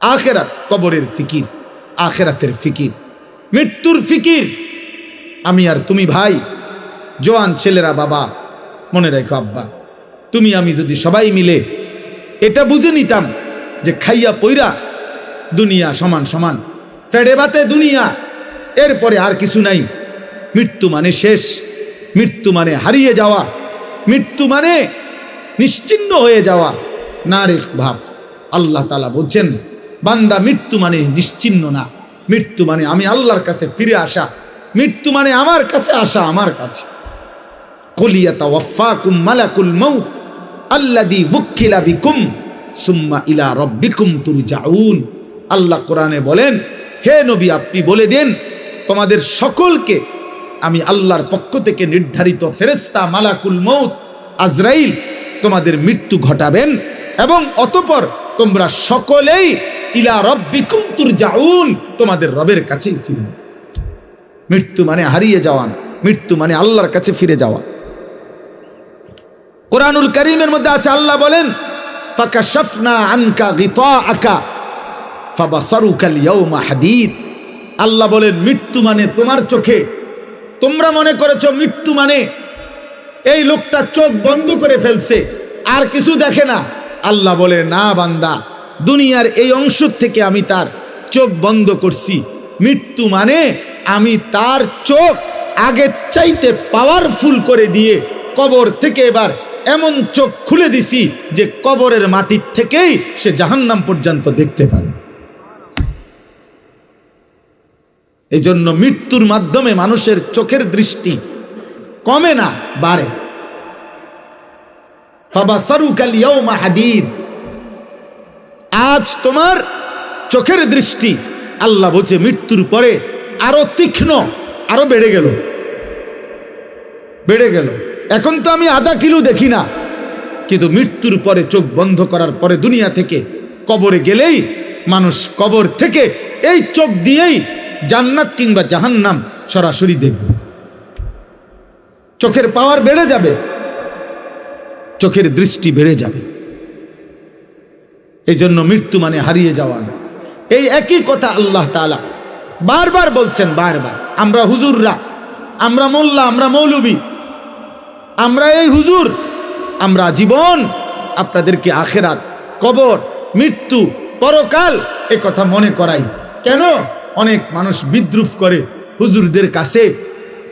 আখেরাত, কবরের ফিকির, আখেরাতের ফিকির, মৃত্যুর ফিকির। আমি আর তুমি ভাই, জোয়ান ছেলেরা, বাবা মনে রেখো, আব্বা তুমি আমি যদি সবাই মিলে এটা বুঝে নিতাম যে খাইয়া পইরা দুনিয়া সমান সমান, পেটে ভাতে দুনিয়া, এরপরে আর কিছু নাই। মৃত্যু মানে শেষ, মৃত্যু মানে হারিয়ে যাওয়া, মৃত্যু মানে নিশ্চিহ্ন হয়ে যাওয়া। না রে ভাব, আল্লাহ তাআলা বলছেন বান্দা মৃত্যু মানে নিশ্চিহ্ন না, মৃত্যু মানে আমি আল্লাহর কাছে ফিরে আসা, মৃত্যু মানে আমার কাছে আসা, আমার কাছে। কুল ইয়াতাওয়াফাকুম মালাকুল মাউত আল্লাযী ওয়াক্কিলা বিকুম সুম্মা ইলা রাব্বিকুম তুরজাউন। আল্লাহ কোরআনে বলেন, হে নবী আপনি বলে দেন তোমাদের সকলকে আমি আল্লাহর পক্ষ থেকে নির্ধারিত ফেরেশতা মালাকুল মউত আজরাইল তোমাদের মৃত্যু ঘটাবেন এবং অতঃপর তোমরা সকলেই ইলা রাব্বিকুম তুরজাউন, তোমাদের রবের কাছেই ফিরবে। মৃত্যু মানে হারিয়ে যাওয়া না, মৃত্যু মানে আল্লাহর কাছে ফিরে যাওয়া। কোরআনুল কারীমের মধ্যে আছে, আল্লাহ বলেন ফাকাশাফনা আনকা গিতাআকা ফাবাসারুকাল ইয়াওমা হাদীদ। আল্লাহ বলেন মৃত্যু মানে তোমার চোখে, তোমরা মনে করেছো মৃত্যু মানে এই লোকটা চোখ বন্ধ করে ফেলছে আর কিছু দেখে না। আল্লাহ বলে না বান্দা, দুনিয়ার এই অংশ থেকে আমি তার চোখ বন্ধ করছি। মৃত্যু মানে আমি তার চোখ আগের চাইতে পাওয়ারফুল করে দিয়ে কবর থেকে এবার এমন চোখ খুলে দিছি যে কবরের মাটির থেকেই সে জাহান্নাম পর্যন্ত দেখতে পারে। এই জন্য মৃত্যুর মাধ্যমে মানুষের চোখের দৃষ্টি কমে না, বাড়ে। ফাবাসারুকাল ইয়াওমা হাদীদ, আজ তোমার চোখের দৃষ্টি আল্লাহ বলছে মৃত্যুর পরে আরো তীক্ষ্ণ, আরো বেড়ে গেল, বেড়ে গেল। এখন তো আমি আধা কিলো দেখি না, কিন্তু মৃত্যুর পরে চোখ বন্ধ করার পরে দুনিয়া থেকে কবরে গেলেই মানুষ কবর থেকে এই চোখ দিয়েই জান্নাত কিংবা জাহান্নাম সরাসরি দেখবে। চোখের পাওয়ার বেড়ে যাবে, চোখের দৃষ্টি বেড়ে যাবে। এই জন্য মৃত্যু মানে হারিয়ে যাওয়া না। এই একই কথা আল্লাহ তাআলা বারবার বলছেন, বারবার। আমরা হুজুররা, আমরা মোল্লা, আমরা মৌলবী, আমরা এই হুজুর, আমরা জীবন আপনাদেরকে আখেরাত, কবর, মৃত্যু, পরকাল এ কথা মনে করাই। কেন? অনেক মানুষ বিদ্রুপ করে হুজুরদের কাছে,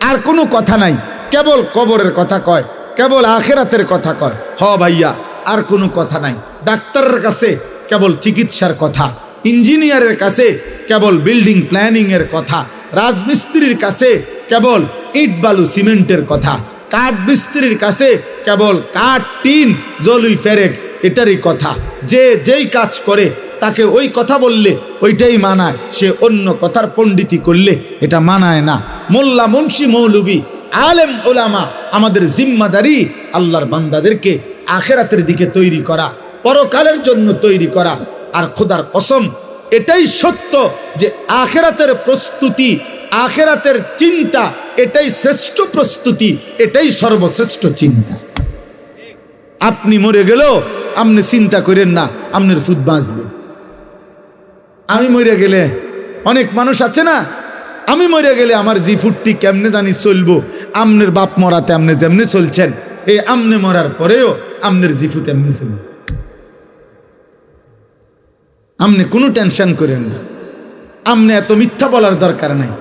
আর কোনো কথা নাই, কেবল কবরের কথা কয়, কেবল আখেরাতের কথা কয়। হ ভাইয়া, আর কোনো কথা নাই। ডাক্তারের কাছে কেবল চিকিৎসার কথা, ইঞ্জিনিয়ারের কাছে কেবল বিল্ডিং প্ল্যানিং এর কথা, রাজমিস্ত্রির কাছে কেবল ইট বালু সিমেন্টের কথা, কাঠ মিস্ত্রির কাছে কেবল কাঠ, টিন, জলুই ফেরেক এটারই কথা। যে যেই কাজ করে তাকে ওই কথা বললে ওইটাই মানায়, সে অন্য কথার পণ্ডিতি করলে এটা মানায় না। মোল্লা, মুন্সি, মৌলবী, আলেম, ওলামা, আমাদের জিম্মাদারি আল্লাহর বান্দাদেরকে আখেরাতের দিকে তৈরি করা, পরকালের জন্য তৈরি করা। আর খোদার কসম, এটাই সত্য যে আখেরাতের প্রস্তুতি, আখেরাতের চিন্তা এটাই শ্রেষ্ঠ প্রস্তুতি, এটাই সর্বশ্রেষ্ঠ চিন্তা। আপনি মরে গেলেও আপনি চিন্তা করেন না আপনার ফুট বাঁচবে। আমি মরে গেলে, অনেক মানুষ আছে না, আমি মরে গেলে আমার জি ফুটটি কেমনে জানি চলবো। আমনের বাপ মরাতে আপনি যেমনি চলছেন, এই আমনে মরার পরেও আমনের জিফু তেমনি চলবে। আপনি কোনো টেনশন করেন না। আপনি এত মিথ্যা বলার দরকার নাই।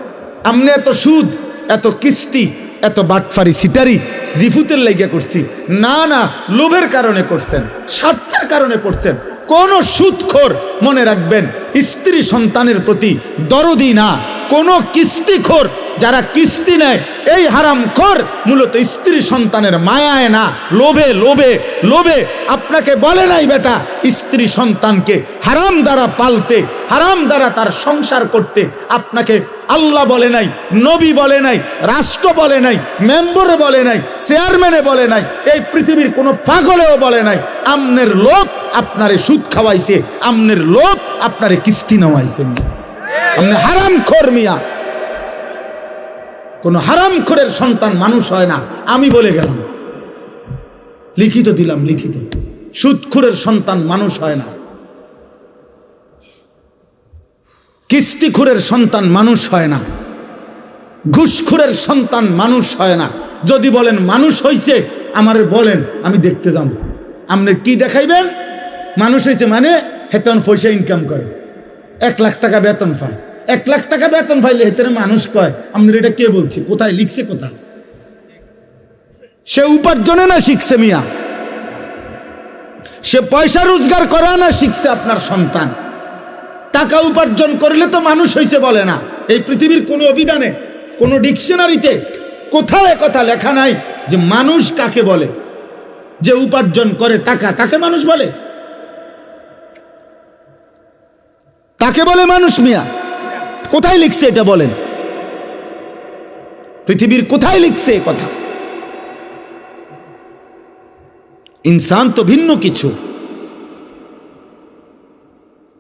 আপনি এত সুদ, এত কিস্তি, এত বাটফারি, সিটারি জিফুতের লাগিয়া করছি না, না, লোভের কারণে করছেন, স্বার্থের কারণে করছেন। কোন সুদখোর মনে রাখবেন স্ত্রী সন্তানের প্রতি দরদি না। কোন কিস্তিখোর যারা কিস্তি নেয়, এই হারামখোর মূলত স্ত্রী সন্তানের মায়ায় না, লোভে লোভে লোভে। আপনাকে বলে নাই বেটা স্ত্রী সন্তানকে হারাম দ্বারা পালতে, হারাম দ্বারা তার সংসার করতে। আপনাকে আল্লাহ বলে নাই, নবী বলে নাই, রাষ্ট্র বলে নাই, মেম্বরে বলে নাই, চেয়ারম্যানে বলে নাই, এই পৃথিবীর কোনো পাগলেও বলে নাই। আমনের লোভ আপনারে সুদ খাওয়াইছে, আমনের লোভ আপনারে কিস্তি নেওয়াইছে। আপনি হারামখোর মিয়া। কোন হারামখোরের সন্তান মানুষ হয় না, আমি বলে গেলাম, লিখিত দিলাম, লিখিত। সুদখোরের সন্তান মানুষ হয় না। কিস্তিখুরের সন্তান মানুষ হয় না, ঘুষখুরের সন্তান মানুষ হয় না। যদি বলেন মানুষ হইছে, আমারে বলেন, আমি দেখতে যাব। আপনি কি দেখাইবেন? মানুষ হয়েছে মানে হেতন পয়সা ইনকাম করে, 1 লাখ টাকা বেতন পায়। 1 লাখ টাকা বেতন পাইলে হেতনে মানুষ কয়। আপনার এটা কে বলছে? কোথায় লিখছে? কোথায়? সে উপার্জনে না শিখছে মিয়া, সে পয়সা রোজগার করা না শিখছে আপনার সন্তান। টাকা উপার্জন করলে তো মানুষ হয়েছে বলে না। এই পৃথিবীর কোনো অভিধানে, কোনো ডিকশনারিতে কোথাও কথা লেখা নাই যে মানুষ কাকে বলে। যে উপার্জন করে টাকা, তাকে মানুষ বলে? তাকে বলে মানুষ মিয়া? কোথায় লিখছে এটা বলেন? পৃথিবীর কোথায় লিখছে এ কথা? ইনসান তো ভিন্ন কিছু,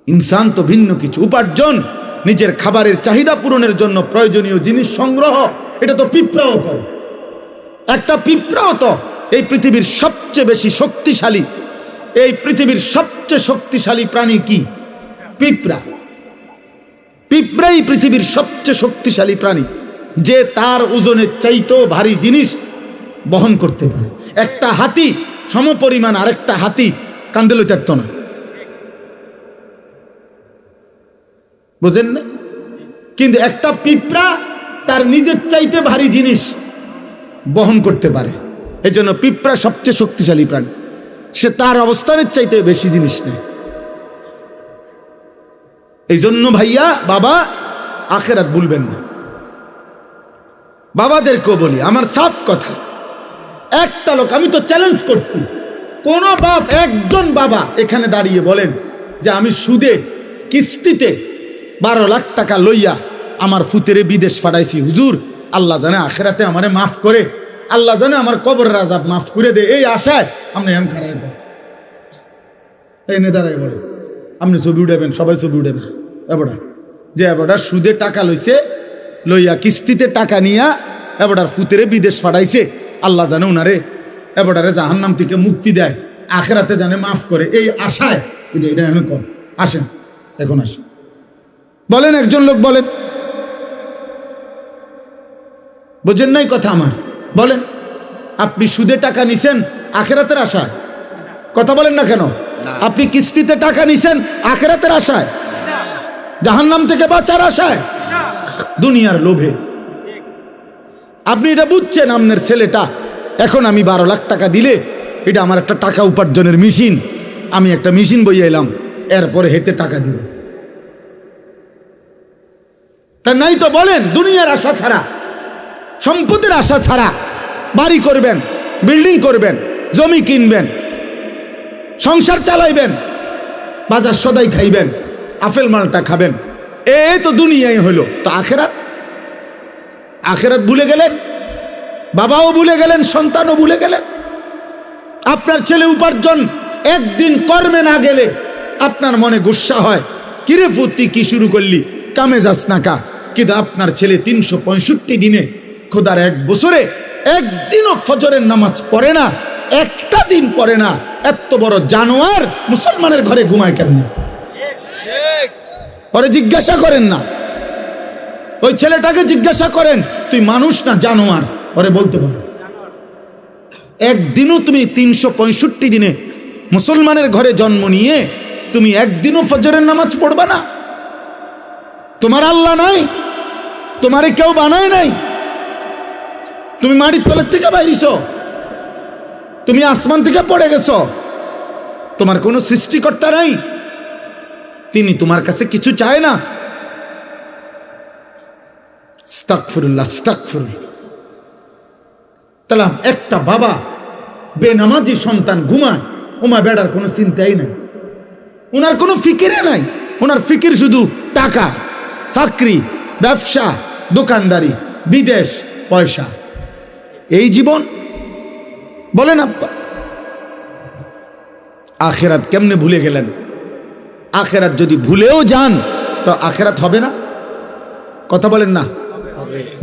ইনসান তো ভিন্ন কিছু। উপার্জন, নিজের খাবারের চাহিদা পূরণের জন্য প্রয়োজনীয় জিনিস সংগ্রহ, এটা তো পিঁপড়াও করে। একটা পিঁপড়াও তো এই পৃথিবীর সবচেয়ে বেশি শক্তিশালী, এই পৃথিবীর সবচেয়ে শক্তিশালী প্রাণী কি? পিঁপড়া। পিঁপড়াই পৃথিবীর সবচেয়ে শক্তিশালী প্রাণী, যে তার ওজনের চাইতেও ভারী জিনিস বহন করতে পারে। একটা হাতি সমপরিমাণ আরেকটা হাতি কান্দে লইতে পারত না, বুঝেন না? কিন্তু একটা পিঁপড়া তার নিজের চাইতে ভারী জিনিস বহন করতে পারে। এই জন্য পিঁপড়া সবচেয়ে শক্তিশালী প্রাণী। সে তার অবস্থানের চাইতে বেশি জিনিস নেয়। এই জন্য ভাইয়া, বাবা, আখেরাত ভুলবেন না। বাবাদেরকেও বলি, আমার সাফ কথা, একটা লোক, আমি তো চ্যালেঞ্জ করছি, কোন বাপ, একজন বাবা এখানে দাঁড়িয়ে বলেন যে আমি সুদে কিস্তিতে 12 লাখ টাকা লইয়া আমার ফুতেরে বিদেশ পাঠাইছি, হুজুর আল্লাহ জানে আখেরাতে আমারে মাফ করে, আল্লাহ জানে আমার কবরের আযাব মাফ করে দে, এই আশায় আপনি এমন খারাপ এই নেতারাই বলে আপনি ছবি উঠাবেন, সবাই ছবি উঠাবেন। এবারটা যে এবারটা সুদে টাকা লইছে, লইয়া কিস্তিতে টাকা নিয়া এবারটার ফুতেরে বিদেশ পাঠাইছে, আল্লাহ জানে উনারে এবারটারে জাহান্নাম থেকে মুক্তি দেয়, আখেরাতে জানে মাফ করে, এই আশায় এটা এমন কর। আসেন এখন আসেন, বলেন, একজন লোক বলেন, বুঝেন নাই কথা আমার? বলেন, আপনি সুদে টাকা নিছেন আখেরাতের আশায়? কথা বলেন না কেন? আপনি কিস্তিতে টাকা নিছেন আখেরাতের আশায়? জাহান্নাম থেকে বাঁচার আশায়? দুনিয়ার লোভে। আপনি এটা বুঝছেন আপনার ছেলেটা এখন আমি 12 লাখ টাকা দিলে এটা আমার একটা টাকা উপার্জনের মেশিন, আমি একটা মেশিন বইয়ে এলাম, এরপরে হেতে টাকা দিব। তা নাই তো বলেন, দুনিয়ার আশা ছাড়া, সম্পদের আশা ছাড়া বাড়ি করবেন, বিল্ডিং করবেন, জমি কিনবেন, সংসার চালাইবেন, বাজার সদাই খাইবেন, আপেল মালটা খাবেন, এই তো দুনিয়ায় হইল। তো আখেরাত? আখেরাত ভুলে গেলেন, বাবাও ভুলে গেলেন, সন্তানও ভুলে গেলেন। আপনার ছেলে উপার্জন একদিন কর্মে না গেলে আপনার মনে গুসা হয়, কিরে ফুর্তি কি শুরু করলি, কামে যাস না কা? কিন্তু আপনার ছেলে 365 দিনে, খোদার 1 বছরে একদিনও ফজরের নামাজ পড়ে না, একটা দিন পড়ে না, এত বড় জানোয়ার মুসলমানের ঘরে ঘুমায় কেমনে? পরে জিজ্ঞাসা করেন না, ওই ছেলেটাকে জিজ্ঞাসা করেন, তুই মানুষ না জানোয়ার? পরে বলতে পারো। একদিনও তুমি 365 দিনে মুসলমানের ঘরে জন্ম নিয়ে তুমি একদিনও ফজরের নামাজ পড়বা না? তোমার আল্লাহ নাই, তোমারে কেউ বানায় নাই, তুমি মাটির তলের থেকে বাইরিছ, তুমি আসমান থেকে পড়ে গেছ, তোমার কোনো সৃষ্টিকর্তা নাই, তিনি তোমার কাছে কিছু চায় না। আস্তাগফিরুল্লাহ, আস্তাগফিরুল্লাহ। তাহলে একটা বাবা বেনামাজি সন্তান ঘুমায়, ওমা বেড়ার কোনো চিন্তাই নাই, ওনার কোনো ফিকিরে নাই, ওনার ফিকির শুধু টাকা, চাকরি, ব্যবসা, দোকানদারি, বিদেশ, পয়সা, এই জীবন। বলেন আব্বা, আখেরাত কেমনে ভুলে গেলেন? আখেরাত যদি ভুলেও যান তো আখেরাত হবে না? কথা বলেন না?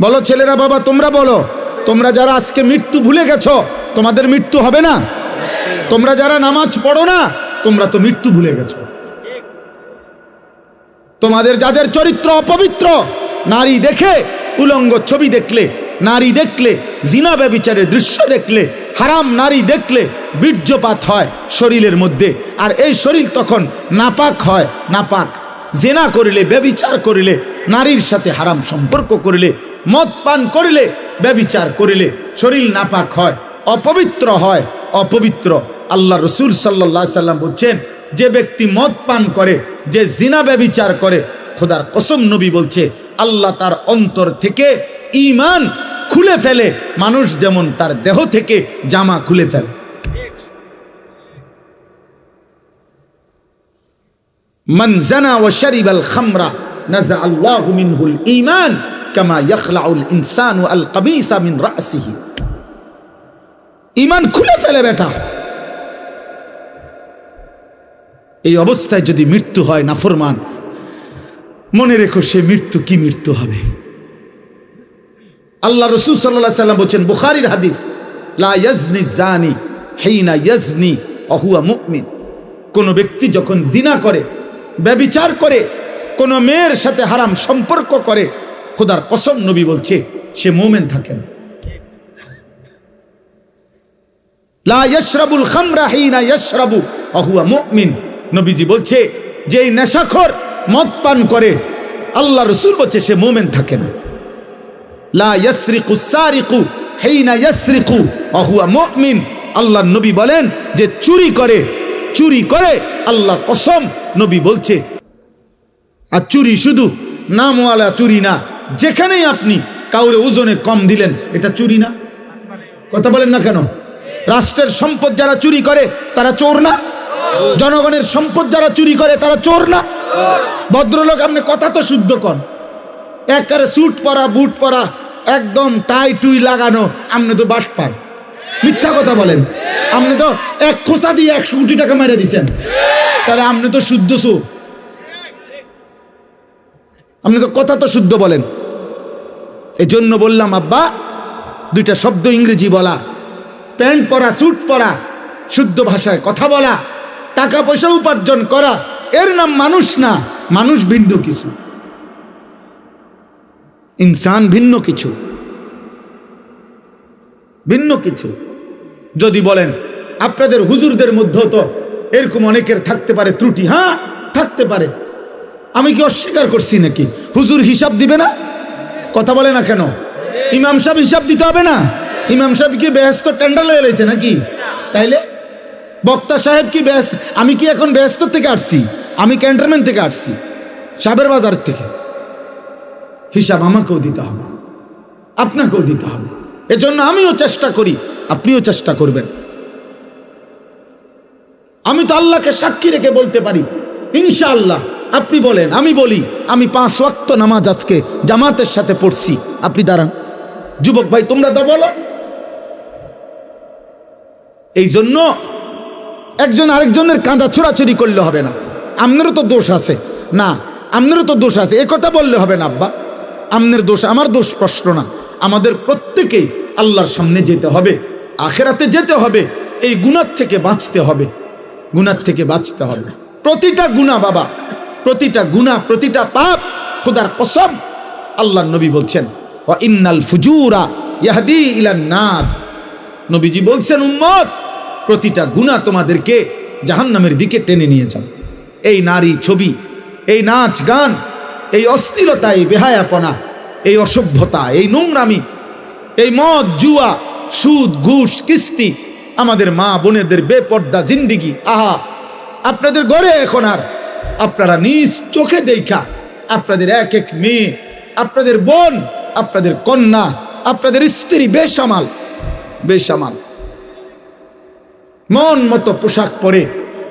বলো ছেলেরা, বাবা তোমরা বলো, তোমরা যারা আজকে মৃত্যু ভুলে গেছো, তোমাদের মৃত্যু হবে না? তোমরা যারা নামাজ পড়ো না, তোমরা তো মৃত্যু ভুলে গেছো। তোমাদের যাদের চরিত্র অপবিত্র, নারী দেখে, উলঙ্গ ছবি দেখলে, নারী দেখলে, জিনা ব্যভিচারের দৃশ্য দেখলে, হারাম নারী দেখলে বীর্যপাত হয় শরীরের মধ্যে, আর এই শরীর তখন নাপাক হয়। নাপাক জিনা করিলে, ব্যভিচার করিলে, নারীর সাথে হারাম সম্পর্ক করিলে, মদ পান করিলে, ব্যভিচার করিলে শরীর নাপাক হয়, অপবিত্র হয়, অপবিত্র। আল্লাহ রসুল সাল্লাল্লাহু আলাইহি সাল্লাম বলছেন, যে ব্যক্তি মদ পান করে, যে জিনা ব্যভিচার করে, খোদার কসম নবী বলছে আল্লাহ তার অন্তর থেকে ঈমান খুলে ফেলে, মানুষ যেমন তার দেহ থেকে জামা খুলে ফেলে। মান জানা ওয়া শারিবাল খামরা নাযা আল্লাহু মিনহুল ঈমান কামা ইয়াখলাউল ইনসানু আল কামিসা মিন রাসিহি। ঈমান খুলে ফেলে বেটা। এই অবস্থায় যদি মৃত্যু হয় নাফরমান, মনে রেখো সে মৃত্যু কি মৃত্যু হবে। আল্লাহ রসুল সাল্লাল্লাহু আলাইহি সাল্লাম বলেন, বুখারীর হাদিস, লা ইয়াজনি জানি হিনা ইয়াজনি ওয়া হুয়া মুমিন। কোন ব্যক্তি যখন জিনা করে, ব্যভিচার করে, কোন মেয়ের সাথে হারাম সম্পর্ক করে, খোদার কসম নবী বলছে সে মুমিন থাকে না। লা ইয়াশরাবুল খামরা হিনা ইয়াশরাবু ওয়া হুয়া মুমিন। নবীজি বলছে যে নেশাখোর মদ পান করে, আল্লাহ রসুল বলছে সে মুমিন থাকে না। লা ইয়াসরিকু সারিকু হিনা ইয়াসরিকু ওয়া হুয়া মুমিন। আল্লাহর নবী বলেন যে চুরি করে, চুরি করে, আল্লাহর কসম নবী বলছে। আর চুরি শুধু নামওয়ালা চুরি না, যেখানেই আপনি কাউরে ওজনে কম দিলেন এটা চুরি না? কথা বলেন না কেন? রাষ্ট্রের সম্পদ যারা চুরি করে তারা চোর না? জনগণের সম্পদ যারা চুরি করে তারা চোর না? ভদ্রলোক, আপনি কথা তো শুদ্ধ কন। একেবারে স্যুট পরা, বুট পরা, একদম টাই টুই লাগানো, আপনি তো বাটপার। মিথ্যা কথা বলেন। আপনি তো এক খোঁচা দিয়ে 100 কোটি টাকা মেরে দিচ্ছেন, তাহলে আপনি তো শুদ্ধ চোর। আপনি তো কথা তো শুদ্ধ বলেন। এই জন্য বললাম আব্বা, দুইটা শব্দ ইংরেজি বলা, প্যান্ট পরা, স্যুট পরা, শুদ্ধ ভাষায় কথা বলা, টাকা পয়সা উপার্জন করা, এর নাম মানুষ না। মানুষ ভিন্ন কিছু, ইনসান ভিন্ন কিছু, ভিন্ন কিছু। যদি বলেন আপনাদের হুজুরদের মধ্যেও তো এরকম অনেকের থাকতে পারে ত্রুটি, হ্যাঁ থাকতে পারে, আমি কি অস্বীকার করছি নাকি? হুজুর হিসাব দিবে না? কথা বলে না কেন? ইমাম সাহেব হিসাব দিতে হবে না? ইমাম সাহেব কি বেহেস্ত টেন্ডার লয়ে লাইছে নাকি? তাইলে বক্তা সাহেব কি বেহেস্ত? আমি কি এখন বেহেস্ত থেকে আসছি? আমি ক্যান্টনমেন্ট থেকে আসছি, সাবের বাজার থেকে। হিসাব আমাকেও দিতে হবে, আপনাকেও দিতে হবে। এজন্য আমিও চেষ্টা করি, আপনিও চেষ্টা করবেন। আমি তো আল্লাহকে সাক্ষী রেখে বলতে পারি ইনশাআল্লাহ। আপনি বলেন, আমি বলি, আমি 5 ওয়াক্ত নামাজ আজকে জামাতের সাথে পড়ছি। আপনি দাঁড়ান, যুবক ভাই তোমরা তো বলো। এই জন্য একজন আরেকজনের কাঁধা ছোড়াছড়ি করলে হবে না। আপনারও তো দোষ আছে না, আপনারও তো দোষ আছে, এ কথা বললে হবে না আব্বা। আপনার দোষ আমার দোষ প্রশ্ন না। আমাদের প্রত্যেকেই আল্লাহর সামনে যেতে হবে, আখেরাতে যেতে হবে। এই গুনাহ থেকে বাঁচতে হবে, গুনাহ থেকে বাঁচতে হবে। প্রতিটা গুনাহ বাবা, প্রতিটা গুনাহ, প্রতিটা পাপ, খোদার কসম আল্লাহর নবী বলছেন ওয়া ইন্নাল ফুজুরা ইয়াহদি ইলান নার। নবীজি বলছেন উম্মত, প্রতিটা গুনাহ তোমাদেরকে জাহান্নামের দিকে টেনে নিয়ে যাবে। এই নারী ছবি, এই নাচ গান, এই অশ্লীলতা, এই বেহায়াপনা, এই অসভ্যতা, এই নোংরামি, এই মদ জুয়া, সুদ ঘুষ কিস্তি, আমাদের মা বোনেদের বেপর্দা জিন্দিগি। আহা, আপনাদের ঘরে এখন আর আপনারা নিজ চোখে দেখা আপনাদের এক এক মেয়ে, আপনাদের বোন, আপনাদের কন্যা, আপনাদের স্ত্রী বেসামাল, বেসামাল, মন মতো পোশাক পরে,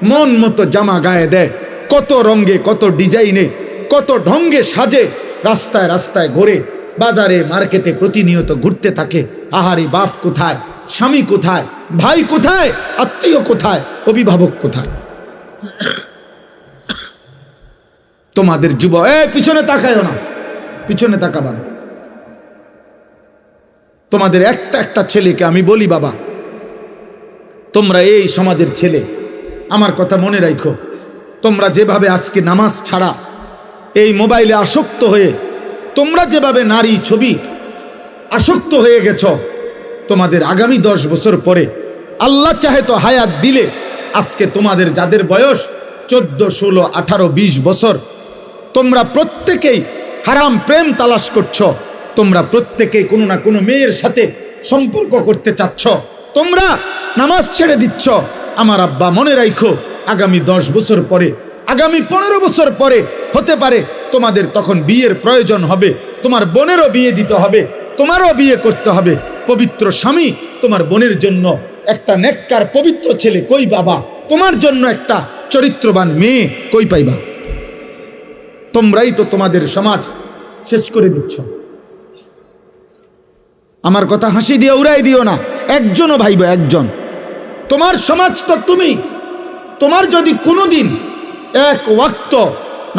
মন মতো জামা গায়ে দেয়, কত রঙে, কত ডিজাইনে, কত ঢঙ্গে সাজে, রাস্তায় রাস্তায় ঘোরে, বাজারে মার্কেটে প্রতিনিয়ত ঘুরতে থাকে। আহারে, বাপ কোথায়, স্বামী কোথায়, ভাই কোথায়, আত্মীয় কোথায়, অভিভাবক কোথায়? তোমাদের যুব, পিছনে তাকায়ও না, পিছনে তাকাবা না। তোমাদের একটা একটা ছেলেকে আমি বলি, বাবা তোমরা এই সমাজের ছেলে, আমার কথা মনে রাখো। তোমরা যেভাবে আজকে নামাজ ছাড়া এই মোবাইলে আসক্ত হয়ে তোমরা যেভাবে নারী ছবি আসক্ত হয়ে গেছ, তোমাদের আগামী 10 বছর পরে আল্লাহ চাহে তো হায়াত দিলে আজকে তোমাদের যাদের বয়স 14, 16, 18, 20 বছর, তোমরা প্রত্যেকেই হারাম প্রেম তালাশ করছো, তোমরা প্রত্যেকেই কোনো না কোনো মেয়ের সাথে সম্পর্ক করতে চাচ্ছ, তোমরা নামাজ ছেড়ে দিচ্ছ। আমার আব্বা মনে রাখো, আগামী 10 বছর পরে, আগামী 15 বছর পরে হতে পারে তোমাদের তখন বিয়ের প্রয়োজন হবে, তোমার বোনেরও বিয়ে দিতে হবে, তোমারও বিয়ে করতে হবে। পবিত্র স্বামী তোমার বোনের জন্য একটা নেককার পবিত্র ছেলে কই বাবা, তোমার জন্য একটা চরিত্রবান মেয়ে কই পাইবা? তোমরাই তো তোমাদের সমাজ শেষ করে দিচ্ছ। আমার কথা হাসি দিয়ে উড়াই দিও না, একজনও ভাইবা, একজন। তোমার সমাজ তো তুমি, তোমার যদি কোনোদিন এক ওয়াক্ত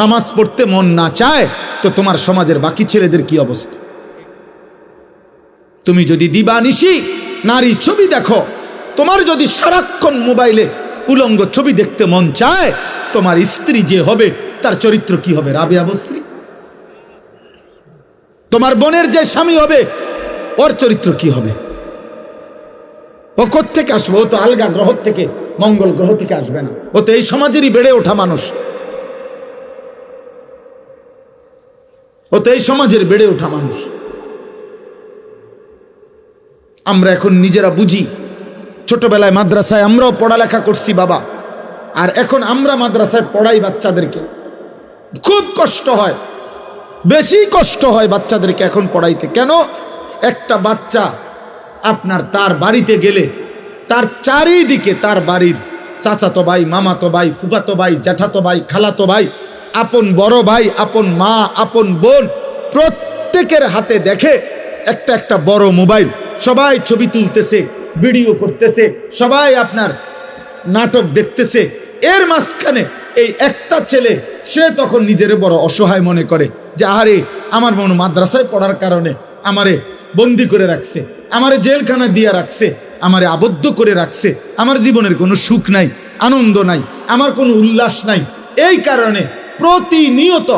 নামাজ পড়তে মন না চায়, তো তোমার সমাজের বাকি ছেলেদের কি অবস্থা? তুমি যদি দিবানিশি নারী ছবি দেখো, তোমার যদি সারাক্ষণ মোবাইলে উলঙ্গ ছবি দেখতে মন চায়, তোমার স্ত্রী যে হবে তার চরিত্র কি হবে? রাবেয়া বস্রী। তোমার বোনের যে স্বামী হবে ওর চরিত্র কি হবে? ও কোত্থেকে আসবে? ও তো আলগা গ্রহ থেকে, মঙ্গল গ্রহ থেকে আসবে না, ও তো এই সমাজেরই বেড়ে ওঠা মানুষ, ও তো এই সমাজের বেড়ে ওঠা মানুষ। আমরা এখন নিজেরা বুঝি, ছোটবেলায় মাদ্রাসায় আমরাও পড়ালেখা করছি বাবা, আর এখন আমরা মাদ্রাসায় পড়াই বাচ্চাদেরকে, খুব কষ্ট হয়, বেশি কষ্ট হয় বাচ্চাদেরকে এখন পড়াইতে। কেন? একটা বাচ্চা আপনার তার বাড়িতে গেলে তার চারিদিকে তার বাড়ির চাচাতো ভাই, মামাতো ভাই, ফুফাতো ভাই, জ্যাঠাতো ভাই, খালাতো ভাই, আপন বড় ভাই, আপন মা, আপন বোন, প্রত্যেকের হাতে দেখে একটা একটা বড় মোবাইল, সবাই ছবি তুলতেছে, ভিডিও করতেছে, সবাই আপনার নাটক দেখতেছে। এর মাঝখানে এই একটা ছেলে, সে তখন নিজের বড় অসহায় মনে করে যে আরে আমার মন মাদ্রাসায় পড়ার কারণে আমারে বন্দি করে রাখছে, আমারে জেলখানা দিয়ে রাখছে, আমারে আবদ্ধ করে রাখছে, আমার জীবনের কোনো সুখ নাই, আনন্দ নাই, আমার কোনো উল্লাস নাই। এই কারণে প্রতিনিয়ত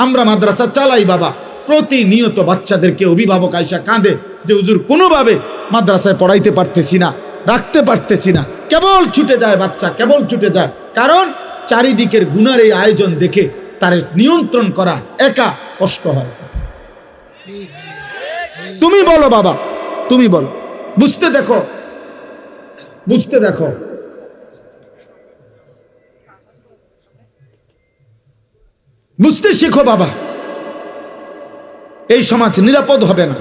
আমরা মাদ্রাসা চালাই বাবা, প্রতিনিয়ত বাচ্চাদেরকে অভিভাবক আয়সা কাঁদে যে হুজুর কোনোভাবে মাদ্রাসায় পড়াইতে পারতেছি না, রাখতে পারতেছি না, কেবল ছুটে যায় বাচ্চা, কেবল ছুটে যায়। কারণ চারিদিকের গুনার এই আয়োজন দেখে তার নিয়ন্ত্রণ করা একা কষ্ট হয়। তুমি বলো বাবা, তুমি বলো, বুঝতে দেখো, বুঝতে দেখো। বুঝতে শেখো বাবা, এই সমাজ নিরাপদ হবে না।